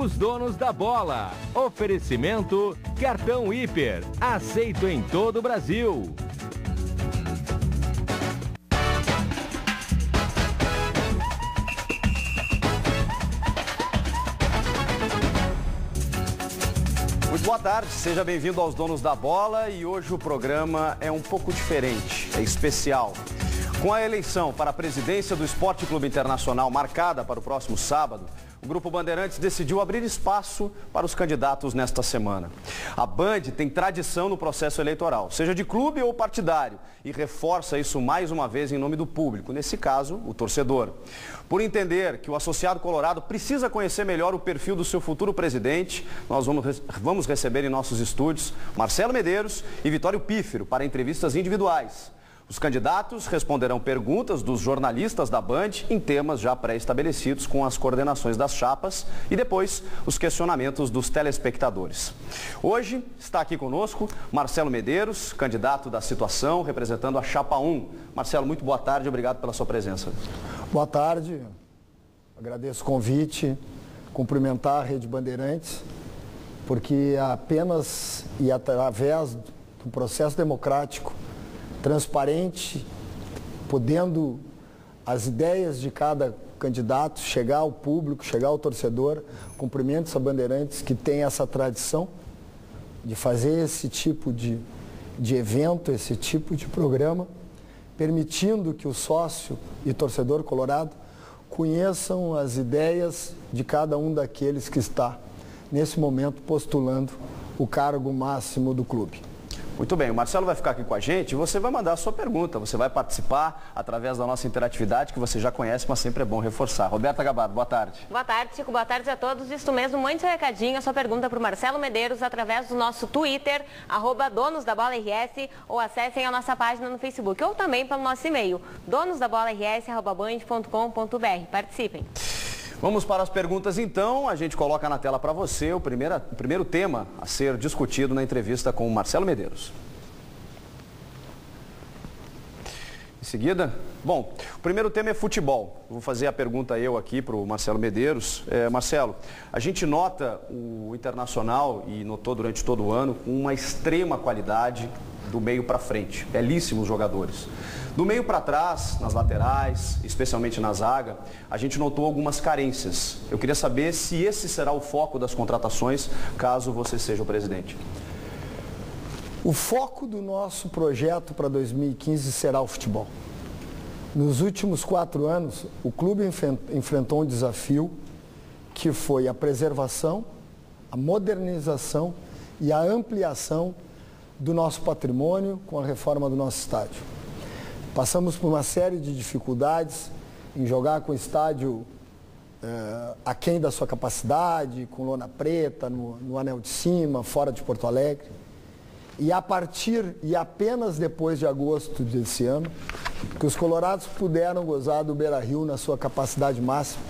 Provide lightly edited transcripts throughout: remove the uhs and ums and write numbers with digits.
Os Donos da Bola. Oferecimento Cartão Hiper. Aceito em todo o Brasil. Muito boa tarde, seja bem-vindo aos Donos da Bola e hoje o programa é um pouco diferente, é especial. Com a eleição para a presidência do Esporte Clube Internacional marcada para o próximo sábado, o Grupo Bandeirantes decidiu abrir espaço para os candidatos nesta semana. A Band tem tradição no processo eleitoral, seja de clube ou partidário, e reforça isso mais uma vez em nome do público, nesse caso, o torcedor. Por entender que o associado colorado precisa conhecer melhor o perfil do seu futuro presidente, nós vamos receber em nossos estúdios Marcelo Medeiros e Vitório Pífero para entrevistas individuais. Os candidatos responderão perguntas dos jornalistas da Band em temas já pré-estabelecidos com as coordenações das chapas e depois os questionamentos dos telespectadores. Hoje está aqui conosco Marcelo Medeiros, candidato da situação, representando a Chapa 1. Marcelo, muito boa tarde, obrigado pela sua presença. Boa tarde, agradeço o convite, cumprimentar a Rede Bandeirantes, porque apenas e através do processo democrático transparente, podendo as ideias de cada candidato chegar ao público, chegar ao torcedor. Cumprimentos a Bandeirantes que tem essa tradição de fazer esse tipo de evento, esse tipo de programa, permitindo que o sócio e torcedor colorado conheçam as ideias de cada um daqueles que está, nesse momento, postulando o cargo máximo do clube. Muito bem, o Marcelo vai ficar aqui com a gente e você vai mandar a sua pergunta, você vai participar através da nossa interatividade que você já conhece, mas sempre é bom reforçar. Roberta Gabardo, boa tarde. Boa tarde, Chico, boa tarde a todos. Isso mesmo, mande seu recadinho, a sua pergunta para o Marcelo Medeiros através do nosso Twitter, @donosdabolaRS, ou acessem a nossa página no Facebook, ou também pelo nosso e-mail, donosdabolaRS@band.com.br. Participem. Vamos para as perguntas então, a gente coloca na tela para você o primeiro tema a ser discutido na entrevista com o Marcelo Medeiros. Em seguida, bom, o primeiro tema é futebol. Vou fazer a pergunta eu aqui para o Marcelo Medeiros. Marcelo, a gente nota o Internacional, e notou durante todo o ano, com uma extrema qualidade do meio para frente, belíssimos jogadores. Do meio para trás, nas laterais, especialmente na zaga, a gente notou algumas carências. Eu queria saber se esse será o foco das contratações, caso você seja o presidente. O foco do nosso projeto para 2015 será o futebol. Nos últimos 4 anos, o clube enfrentou um desafio que foi a preservação, a modernização e a ampliação do nosso patrimônio com a reforma do nosso estádio. Passamos por uma série de dificuldades em jogar com o estádio aquém da sua capacidade, com lona preta, no anel de cima, fora de Porto Alegre. E a partir e apenas depois de agosto desse ano, que os colorados puderam gozar do Beira-Rio na sua capacidade máxima.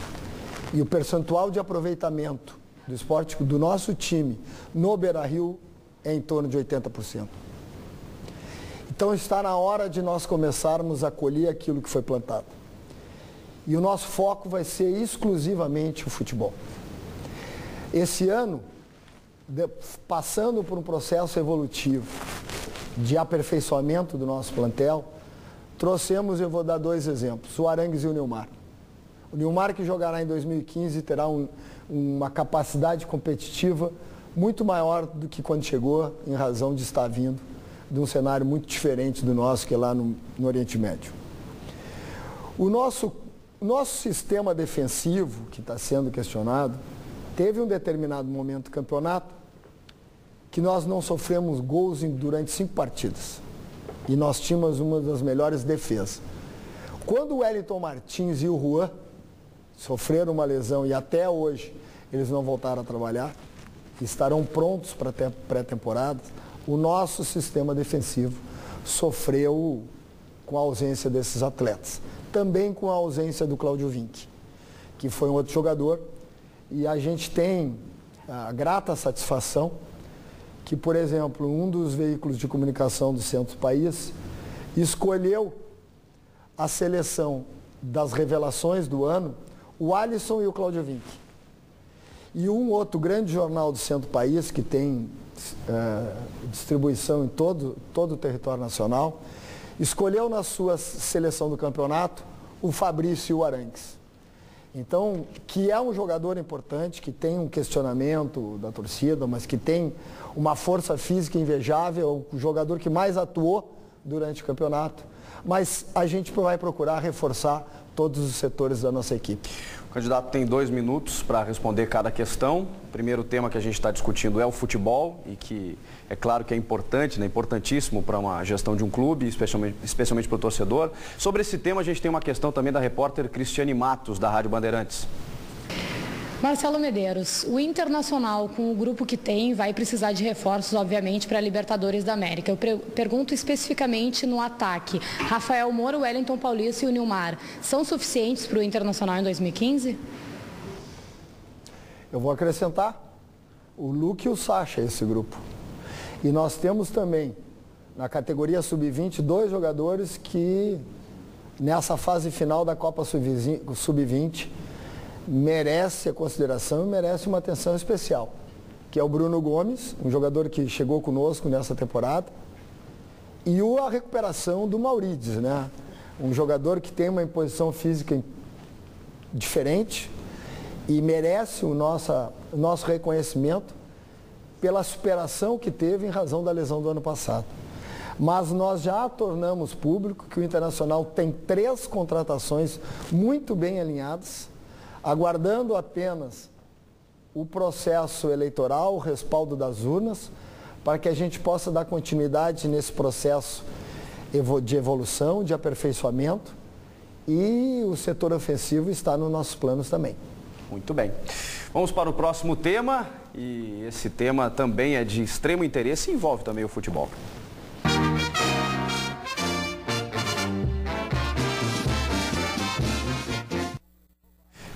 E o percentual de aproveitamento do esporte do nosso time no Beira-Rio é em torno de 80%. Então está na hora de nós começarmos a colher aquilo que foi plantado. E o nosso foco vai ser exclusivamente o futebol. Esse ano, passando por um processo evolutivo de aperfeiçoamento do nosso plantel, trouxemos, eu vou dar 2 exemplos, o Arangues e o Nilmar. O Nilmar, que jogará em 2015, terá uma capacidade competitiva muito maior do que quando chegou, em razão de estar vindo de um cenário muito diferente do nosso, que é lá no Oriente Médio. O nosso sistema defensivo, que está sendo questionado, teve um determinado momento do campeonato que nós não sofremos gols durante 5 partidas. E nós tínhamos uma das melhores defesas. Quando o Wellington Martins e o Juan sofreram uma lesão e até hoje eles não voltaram a trabalhar, estarão prontos para a pré-temporada, o nosso sistema defensivo sofreu com a ausência desses atletas. Também com a ausência do Cláudio Vinck, que foi um outro jogador. E a gente tem a grata satisfação que, por exemplo, um dos veículos de comunicação do centro do país escolheu a seleção das revelações do ano, o Alisson e o Cláudio Vinck. E um outro grande jornal do centro do país, que tem distribuição em todo o território nacional, escolheu na sua seleção do campeonato o Fabrício Arangues. Então, que é um jogador importante, que tem um questionamento da torcida, mas que tem uma força física invejável, o jogador que mais atuou durante o campeonato. Mas a gente vai procurar reforçar todos os setores da nossa equipe. O candidato tem 2 minutos para responder cada questão. O primeiro tema que a gente está discutindo é o futebol e que é claro que é importante, né, importantíssimo para uma gestão de um clube, especialmente para o torcedor. Sobre esse tema a gente tem uma questão também da repórter Cristiane Matos, da Rádio Bandeirantes. Marcelo Medeiros, o Internacional, com o grupo que tem, vai precisar de reforços, obviamente, para a Libertadores da América. Eu pergunto especificamente no ataque. Rafael Moura, o Wellington Paulista e o Nilmar são suficientes para o Internacional em 2015? Eu vou acrescentar o Luque e o Sacha, esse grupo. E nós temos também, na categoria Sub-20, 2 jogadores que, nessa fase final da Copa Sub-20, merece a consideração e merece uma atenção especial, que é o Bruno Gomes, um jogador que chegou conosco nessa temporada, e a recuperação do Maurides, né? Um jogador que tem uma imposição física diferente e merece o nosso reconhecimento pela superação que teve em razão da lesão do ano passado. Mas nós já tornamos público que o Internacional tem 3 contratações muito bem alinhadas, aguardando apenas o processo eleitoral, o respaldo das urnas, para que a gente possa dar continuidade nesse processo de evolução, de aperfeiçoamento, e o setor ofensivo está nos nossos planos também. Muito bem. Vamos para o próximo tema, e esse tema também é de extremo interesse e envolve também o futebol.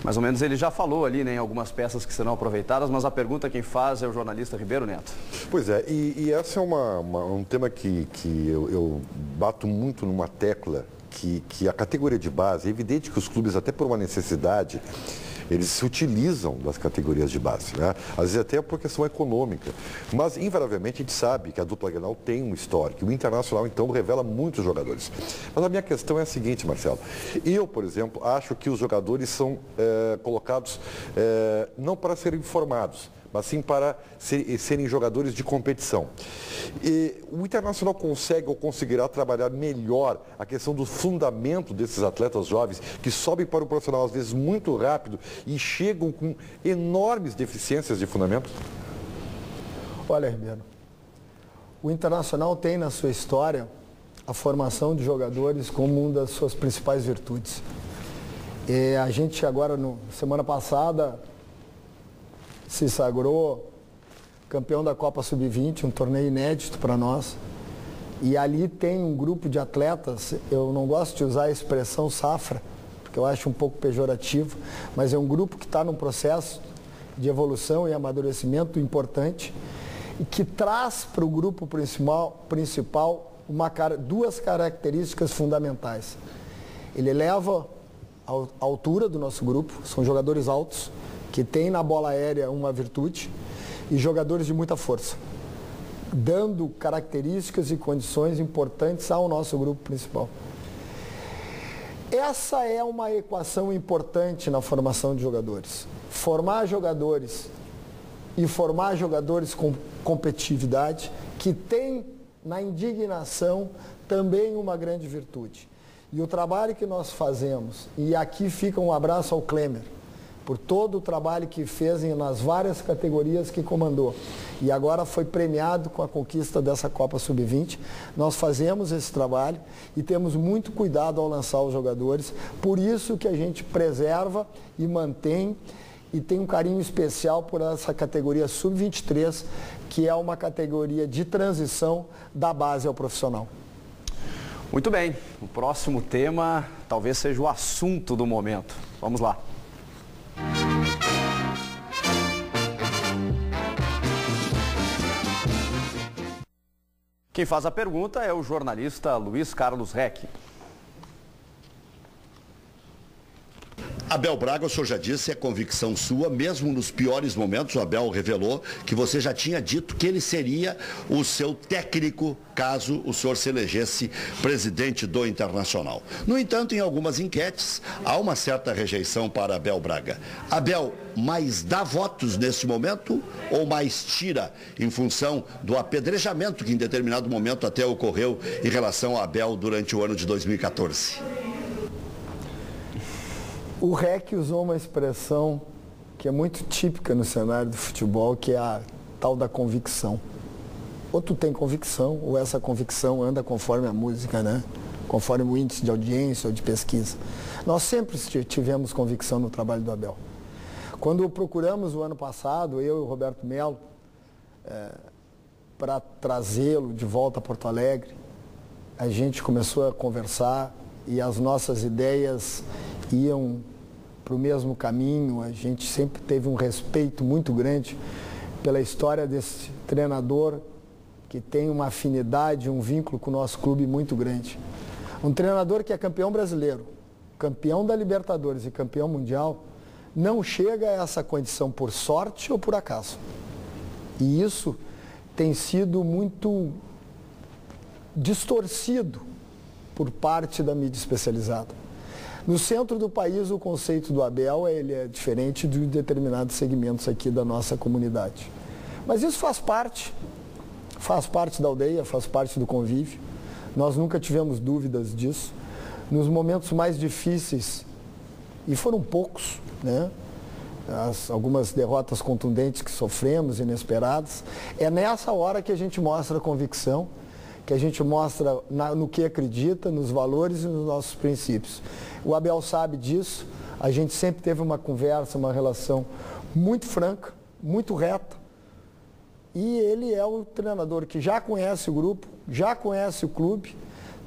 Mais ou menos ele já falou ali, né, em algumas peças que serão aproveitadas, mas a pergunta quem faz é o jornalista Ribeiro Neto. Pois é, e esse é um tema que eu bato muito numa tecla, que a categoria de base, é evidente que os clubes, até por uma necessidade, eles se utilizam das categorias de base, né? Às vezes até por questão econômica. Mas, invariavelmente, a gente sabe que a dupla Grenal tem um histórico. O Internacional, então, revela muitos jogadores. Mas a minha questão é a seguinte, Marcelo. Eu, por exemplo, acho que os jogadores são colocados não para serem formados, mas sim para serem jogadores de competição. E o Internacional consegue ou conseguirá trabalhar melhor a questão do fundamento desses atletas jovens que sobem para o profissional às vezes muito rápido e chegam com enormes deficiências de fundamento? Olha, Ribeiro, o Internacional tem na sua história a formação de jogadores como uma das suas principais virtudes. E a gente agora, semana passada, se sagrou campeão da Copa Sub-20, um torneio inédito para nós. E ali tem um grupo de atletas, eu não gosto de usar a expressão safra, porque eu acho um pouco pejorativo, mas é um grupo que está num processo de evolução e amadurecimento importante e que traz para o grupo principal 2 características fundamentais. Ele eleva a altura do nosso grupo, são jogadores altos, que tem na bola aérea uma virtude, e jogadores de muita força, dando características e condições importantes ao nosso grupo principal. Essa é uma equação importante na formação de jogadores. Formar jogadores e formar jogadores com competitividade, que tem na indignação também uma grande virtude. E o trabalho que nós fazemos, e aqui fica um abraço ao Klemer, por todo o trabalho que fez nas várias categorias que comandou. E agora foi premiado com a conquista dessa Copa Sub-20. Nós fazemos esse trabalho e temos muito cuidado ao lançar os jogadores. Por isso que a gente preserva e mantém e tem um carinho especial por essa categoria Sub-23, que é uma categoria de transição da base ao profissional. Muito bem, o próximo tema talvez seja o assunto do momento. Vamos lá. Quem faz a pergunta é o jornalista Luiz Carlos Reck. Abel Braga, o senhor já disse, é convicção sua, mesmo nos piores momentos, o Abel revelou que você já tinha dito que ele seria o seu técnico caso o senhor se elegesse presidente do Internacional. No entanto, em algumas enquetes, há uma certa rejeição para Abel Braga. Abel mais dá votos nesse momento ou mais tira em função do apedrejamento que em determinado momento até ocorreu em relação a Abel durante o ano de 2014? O REC usou uma expressão que é muito típica no cenário do futebol, que é a tal da convicção. Ou tu tem convicção, ou essa convicção anda conforme a música, né? Conforme o índice de audiência ou de pesquisa. Nós sempre tivemos convicção no trabalho do Abel. Quando procuramos o ano passado, eu e o Roberto Melo, para trazê-lo de volta a Porto Alegre, a gente começou a conversar e as nossas ideias iam para o mesmo caminho. A gente sempre teve um respeito muito grande pela história desse treinador que tem uma afinidade, um vínculo com o nosso clube muito grande. Um treinador que é campeão brasileiro, campeão da Libertadores e campeão mundial, não chega a essa condição por sorte ou por acaso. E isso tem sido muito distorcido por parte da mídia especializada. No centro do país, o conceito do Abel ele é diferente de determinados segmentos aqui da nossa comunidade. Mas isso faz parte da aldeia, faz parte do convívio. Nós nunca tivemos dúvidas disso. Nos momentos mais difíceis, e foram poucos, né? Algumas derrotas contundentes que sofremos, inesperadas, é nessa hora que a gente mostra a convicção, que a gente mostra no que acredita, nos valores e nos nossos princípios. O Abel sabe disso, a gente sempre teve uma conversa, uma relação muito franca, muito reta, e ele é o treinador que já conhece o grupo, já conhece o clube,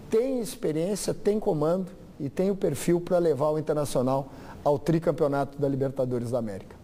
tem experiência, tem comando e tem o perfil para levar o Internacional ao tricampeonato da Libertadores da América.